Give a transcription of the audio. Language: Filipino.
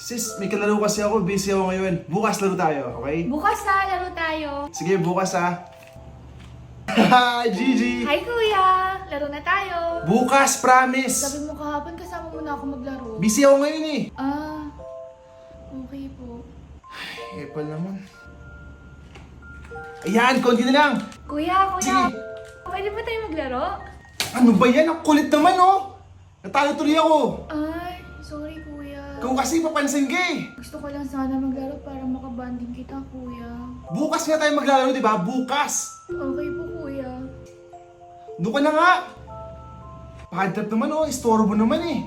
Sis, may kalaro kasi ako. Busy ako ngayon. Bukas laro tayo, okay? Bukas na, laro tayo. Sige, bukas ha. Hi, Gigi! Hi kuya! Laro na tayo. Bukas, promise! Sabi mo kahapon kasama mo na ako maglaro. Busy ako ngayon eh. Ah, okay po. Epal naman. Ayan, konti na lang. Kuya, Sige. pwede ba tayo maglaro? Ano ba yan? Ang kulit naman oh! Natalo tuloy ako. Ay, sorry kuya. Ikaw kasi papansin ka eh. Gusto ko lang sana maglaro para makabanding kita kuya. Bukas nga tayo maglalaro, di ba? Bukas! Okay po kuya. Doon ka na nga! Pakadrop naman oh, istorbo naman eh.